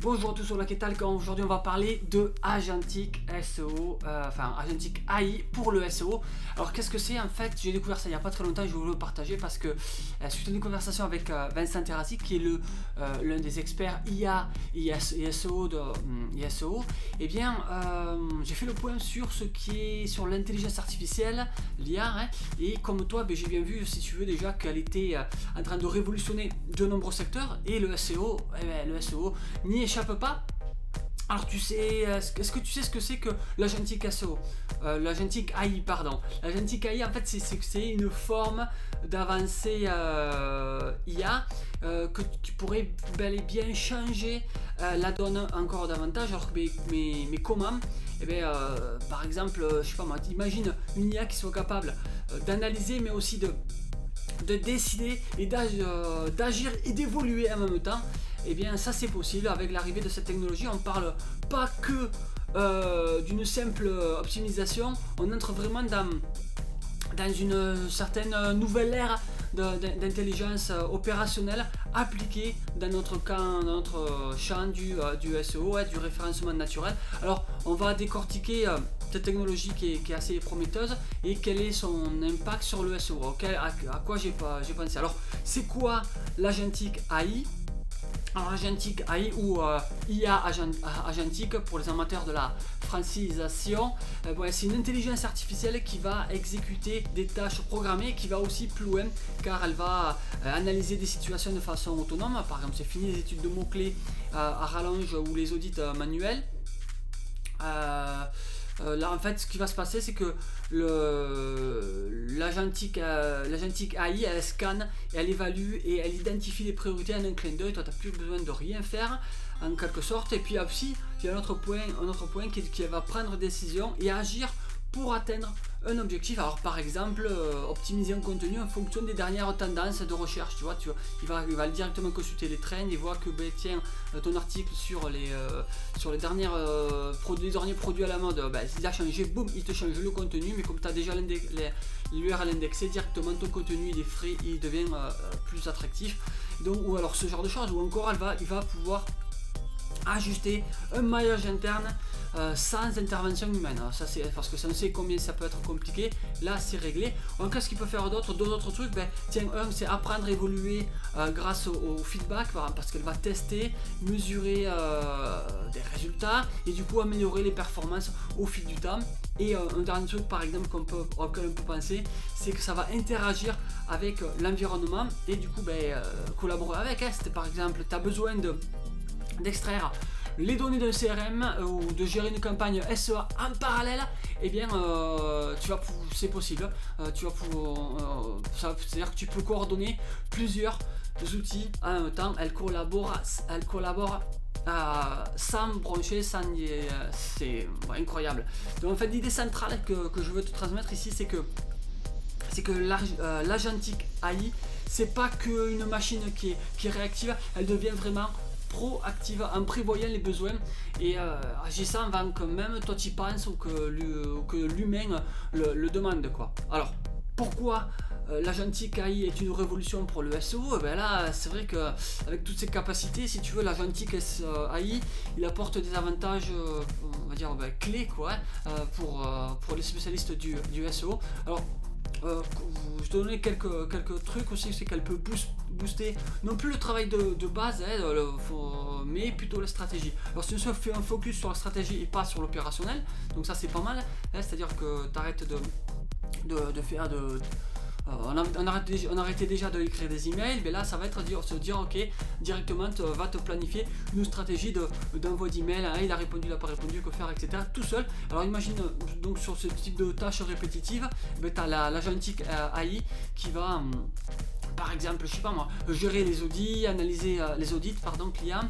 Bonjour à tous sur la Ketal. Aujourd'hui on va parler de Agentic SEO, Agentic AI pour le SEO. Alors qu'est-ce que c'est en fait? J'ai découvert ça il n'y a pas très longtemps et je voulais le partager parce que suite à une conversation avec Vincent Terrassi qui est l'un des experts IA et SEO de SEO, et bien j'ai fait le point sur ce qui est sur l'intelligence artificielle, l'IA, et comme toi j'ai bien vu, si tu veux, déjà qu'elle était en train de révolutionner de nombreux secteurs et le SEO, le SEO n'y échappe pas. Alors tu sais, est-ce que tu sais ce que c'est que l'Agentic SEO, l'Agentic AI pardon. L'Agentic AI en fait c'est une forme d'avancée IA qui pourrait bel et bien changer la donne encore davantage. Alors que mais comment? Par exemple, je sais pas moi, imagine une IA qui soit capable d'analyser mais aussi de décider et d'agir et d'évoluer en même temps. Et bien ça c'est possible avec l'arrivée de cette technologie. On parle pas que d'une simple optimisation, on entre vraiment dans une certaine nouvelle ère d'intelligence opérationnelle appliquée dans notre champ du SEO, du référencement naturel. Alors on va décortiquer cette technologie qui est assez prometteuse et quel est son impact sur le SEO, à quoi j'ai pensé. Alors c'est quoi l'Agentic AI? Alors Agentic AI ou IA Agentic pour les amateurs de la francisation, c'est une intelligence artificielle qui va exécuter des tâches programmées, qui va aussi plus loin car elle va analyser des situations de façon autonome. Par exemple, c'est fini les études de mots-clés à rallonge ou les audits manuels. Là en fait ce qui va se passer c'est que l'Agentic AI elle scanne et elle évalue et elle identifie les priorités en un clin d'œil. Toi tu n'as plus besoin de rien faire en quelque sorte, et puis aussi il y a un autre point qui va prendre des décisions et agir pour atteindre un objectif. Alors par exemple optimiser un contenu en fonction des dernières tendances de recherche, tu vois, il va directement consulter les trends et voit que tiens, ton article sur les derniers produits à la mode, il a changé, boum, il te change le contenu, mais comme tu as déjà l'URL indexé directement, ton contenu il est frais, il devient plus attractif. Donc, ou alors ce genre de choses, ou encore il va pouvoir ajuster un maillage interne sans intervention humaine. Alors ça c'est parce que ça ne sait combien ça peut être compliqué. Là c'est réglé. Donc qu'est-ce qu'il peut faire d'autre? D'autres trucs, un c'est apprendre à évoluer grâce au feedback, parce qu'elle va tester, mesurer des résultats et du coup améliorer les performances au fil du temps. Et un dernier truc par exemple auquel on peut penser, c'est que ça va interagir avec l'environnement et du coup collaborer avec. Par exemple tu as besoin d'extraire les données d'un CRM ou de gérer une campagne SEA en parallèle, c'est possible. C'est-à-dire que tu peux coordonner plusieurs outils en même temps. Elle collabore sans broncher, c'est incroyable. Donc en fait l'idée centrale que je veux te transmettre ici, c'est que l'Agentic AI, c'est pas qu'une machine qui est réactive, elle devient vraiment proactive en prévoyant les besoins et agissant avant que même toi tu y penses ou que l'humain le demande, quoi. Alors pourquoi l'Agentic AI est une révolution pour le SEO? Là c'est vrai qu'avec toutes ces capacités, si tu veux, l'Agentic AI il apporte des avantages on va dire clés, quoi, pour les spécialistes du SEO. Alors je te donnais quelques trucs aussi, c'est qu'elle peut booster non plus le travail de base, mais plutôt la stratégie. Alors si on fait un focus sur la stratégie et pas sur l'opérationnel, donc ça c'est pas mal, c'est-à-dire que tu arrêtes de faire on arrêtait déjà de écrire des emails, mais là ça va être se dire ok, directement va te planifier une stratégie d'envoi d'email, il a répondu, il n'a pas répondu, que faire, etc. tout seul. Alors imagine donc sur ce type de tâches répétitives, tu as l'Agentic AI qui va par exemple, je sais pas moi, gérer les audits, analyser clients,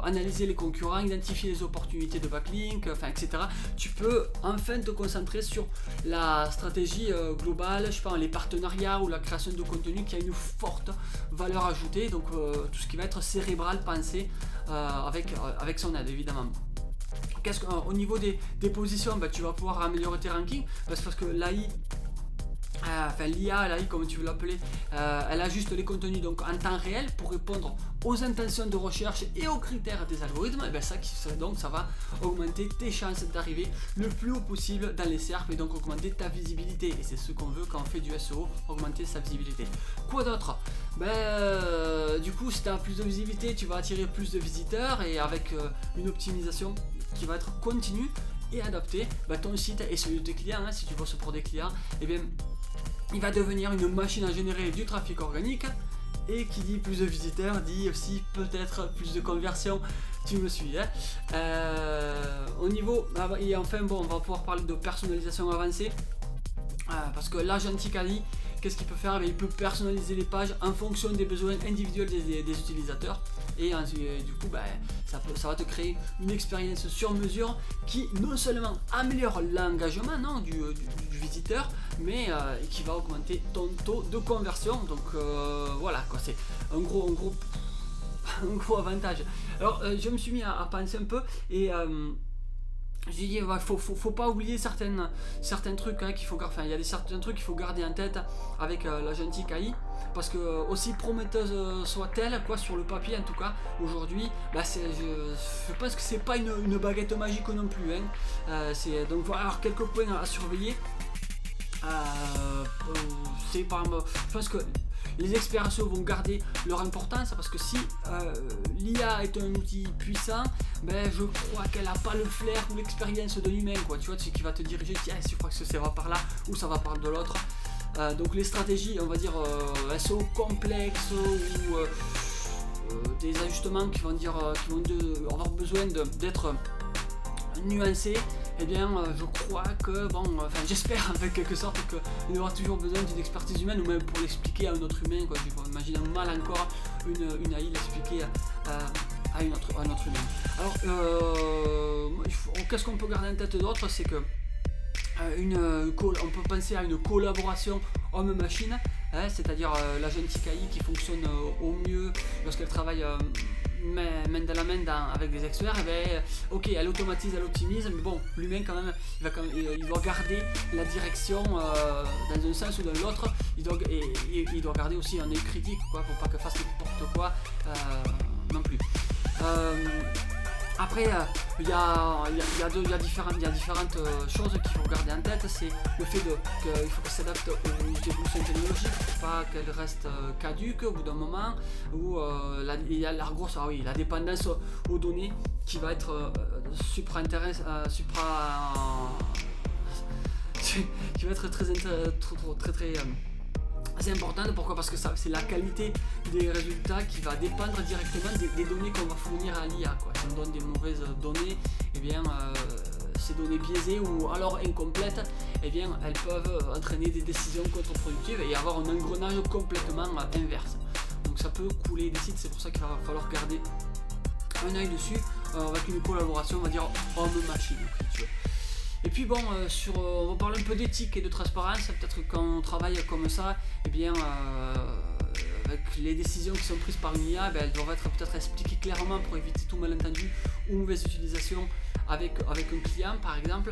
analyser les concurrents, identifier les opportunités de backlink, etc. Tu peux enfin te concentrer sur la stratégie globale, je sais pas, les partenariats ou la création de contenu qui a une forte valeur ajoutée, donc tout ce qui va être cérébral, pensé avec son aide évidemment. Au niveau des positions, tu vas pouvoir améliorer tes rankings parce que l'AI enfin l'IA, l'AI comme tu veux l'appeler, elle ajuste les contenus donc en temps réel pour répondre aux intentions de recherche et aux critères des algorithmes, et bien ça va augmenter tes chances d'arriver le plus haut possible dans les SERPs et donc augmenter ta visibilité. Et c'est ce qu'on veut quand on fait du SEO, augmenter sa visibilité. Quoi d'autre? Du coup, si tu as plus de visibilité, tu vas attirer plus de visiteurs, et avec une optimisation qui va être continue et adaptée, ton site et celui de tes clients, si tu bosses pour des clients, et bien il va devenir une machine à générer du trafic organique, et qui dit plus de visiteurs dit aussi peut-être plus de conversions. Tu me suis, au niveau, et enfin on va pouvoir parler de personnalisation avancée, parce que l'agentic AI, qu'est-ce qu'il peut faire? Il peut personnaliser les pages en fonction des besoins individuels des utilisateurs, et du coup ça va te créer une expérience sur mesure qui non seulement améliore l'engagement du visiteur, mais qui va augmenter ton taux de conversion. Donc voilà quoi, c'est un gros avantage. Alors je me suis mis à penser un peu, et j'ai dit faut pas oublier certains trucs qu'il faut garder. Enfin, il y a certains trucs qu'il faut garder en tête avec l'agentic AI, parce que aussi prometteuse soit-elle, quoi, sur le papier en tout cas aujourd'hui, je pense que c'est pas une baguette magique non plus, donc voilà, alors quelques points à surveiller. C'est par exemple, je pense que les experts SEO vont garder leur importance, parce que si l'IA est un outil puissant, je crois qu'elle n'a pas le flair ou l'expérience de l'humain, quoi. Tu vois, c'est qui va te diriger, tiens, je crois que ça va par là ou ça va par de l'autre. Donc les stratégies, on va dire SEO complexes ou des ajustements qui vont avoir besoin d'être nuancés, je crois que j'espère en quelque sorte qu'il y aura toujours besoin d'une expertise humaine, ou même pour l'expliquer à un autre humain, quoi. Imagine mal encore une AI l'expliquer à un autre humain. Alors qu'est-ce qu'on peut garder en tête d'autre? C'est que on peut penser à une collaboration homme-machine, c'est-à-dire l'agentic AI qui fonctionne au mieux lorsqu'elle travaille main dans la main avec des experts. Ok, elle automatise, elle optimise, mais bon, l'humain quand même, il doit garder la direction dans un sens ou dans l'autre. Il doit garder aussi un œil critique, quoi, pour pas qu'elle fasse n'importe quoi non plus. Après, il y a différentes choses qu'il faut garder en tête. C'est le fait qu'il faut qu'elle s'adapte aux évolutions technologiques, pas qu'elle reste caduque au bout d'un moment, où il y a la dépendance aux données qui va être qui va être très c'est important. Pourquoi? Parce que c'est la qualité des résultats qui va dépendre directement des données qu'on va fournir à l'IA, quoi. Si on donne des mauvaises données, ces données biaisées ou alors incomplètes, elles peuvent entraîner des décisions contre-productives et avoir un engrenage complètement inverse. Donc ça peut couler des sites, c'est pour ça qu'il va falloir garder un œil dessus, avec une collaboration, on va dire homme-machine, si tu veux. Et puis on va parler un peu d'éthique et de transparence. Peut-être quand on travaille comme ça, avec les décisions qui sont prises par une IA, elles doivent être peut-être expliquées clairement pour éviter tout malentendu ou mauvaise utilisation avec un client par exemple.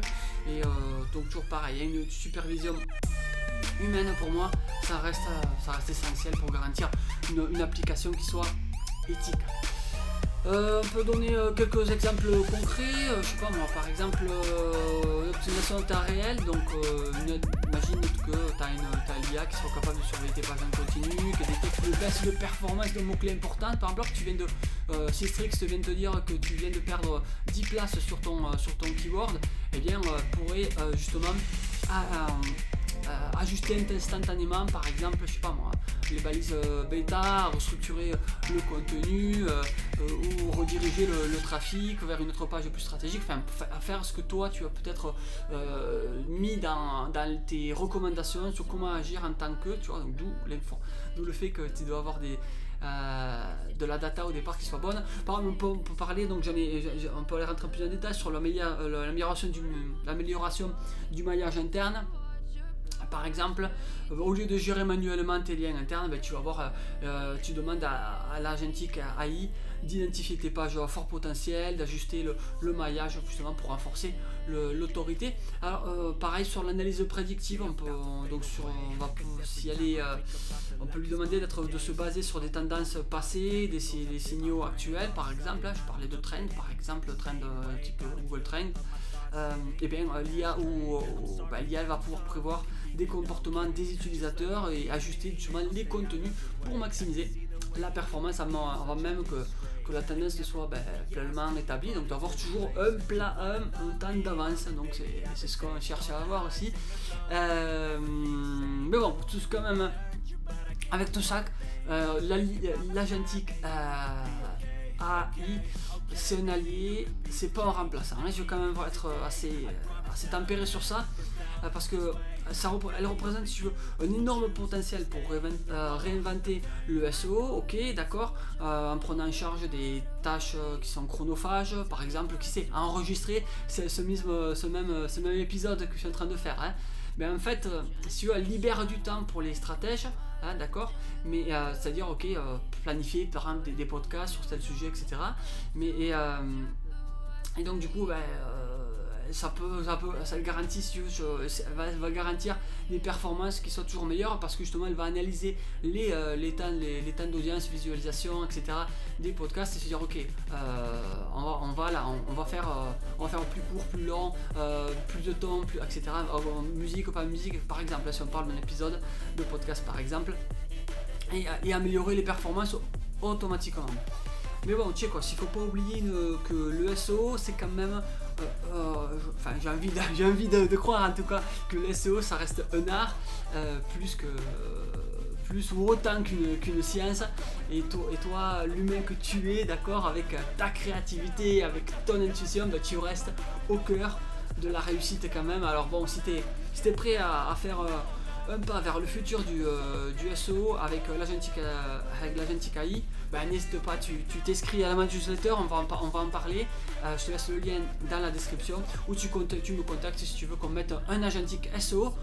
Et donc toujours pareil, il y a une supervision humaine. Pour moi, ça reste essentiel pour garantir une application qui soit éthique. On peut donner quelques exemples concrets, je sais pas moi, par exemple l'optimisation en temps réel. Donc imagine que tu as l'IA qui soit capable de surveiller tes pages en continu, que détecte une baisse de performance de mots-clés importants. Par exemple, tu viens de Systrix vient de te dire que tu viens de perdre 10 places sur ton keyword, pourrait justement ajuster instantanément, par exemple, je sais pas moi, les balises bêta, restructurer le contenu ou rediriger le trafic vers une autre page plus stratégique, faire ce que toi tu as peut-être mis dans tes recommandations sur comment agir en tant que, tu vois, donc d'où le fait que tu dois avoir de la data au départ qui soit bonne. Par exemple, on peut parler, donc on peut aller rentrer plus en détail sur l'amélioration du maillage interne. Par exemple, au lieu de gérer manuellement tes liens internes, tu vas voir, tu demandes à l'agentic AI d'identifier tes pages à fort potentiel, d'ajuster le maillage justement pour renforcer l'autorité. Alors pareil sur l'analyse prédictive, on peut on peut lui demander de se baser sur des tendances passées, des signaux actuels par exemple. Là, je parlais de trend par exemple, trend type Google Trend. Et bien l'IA l'IA va pouvoir prévoir des comportements des utilisateurs et ajuster justement les contenus pour maximiser la performance avant même que la tendance soit pleinement établie. Donc d'avoir toujours un temps d'avance, donc c'est ce qu'on cherche à avoir aussi. Mais bon, tout quand même avec tout ça, l'agentique AI, c'est un allié, c'est pas un remplaçant. Je vais quand même être assez tempéré sur ça, parce que elle représente, si tu veux, un énorme potentiel pour réinventer le SEO, ok, d'accord, en prenant en charge des tâches qui sont chronophages, par exemple, qui sait enregistrer ce même épisode que je suis en train de faire, hein. Mais en fait, si tu veux, elle libère du temps pour les stratèges, hein, d'accord, mais c'est-à-dire, ok, planifier par exemple des podcasts sur tel sujet, etc. Et donc du coup, ça garantit, si tu veux, va garantir des performances qui soient toujours meilleures, parce que justement elle va analyser les temps d'audience, visualisation, etc. des podcasts et se dire ok, on va faire plus court, plus long, plus de temps, etc. Musique ou pas musique par exemple, là, si on parle d'un épisode de podcast par exemple, et améliorer les performances automatiquement. Mais bon, tu sais quoi, s'il faut pas oublier que le SEO c'est quand même, j'ai envie de croire en tout cas que le SEO ça reste un art, plus ou autant qu'une science, et toi l'humain que tu es, d'accord, avec ta créativité, avec ton intuition, tu restes au cœur de la réussite quand même. Alors bon, si t'es prêt à faire un pas vers le futur du SEO avec l'agentique AI, n'hésite pas, tu t'inscris à la newsletter, on va en parler. Je te laisse le lien dans la description, ou tu me contactes si tu veux qu'on mette un agentique SEO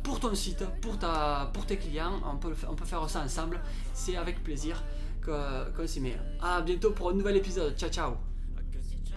pour ton site, pour tes clients. On peut faire ça ensemble, c'est avec plaisir qu'on s'y met. À bientôt pour un nouvel épisode, ciao ciao.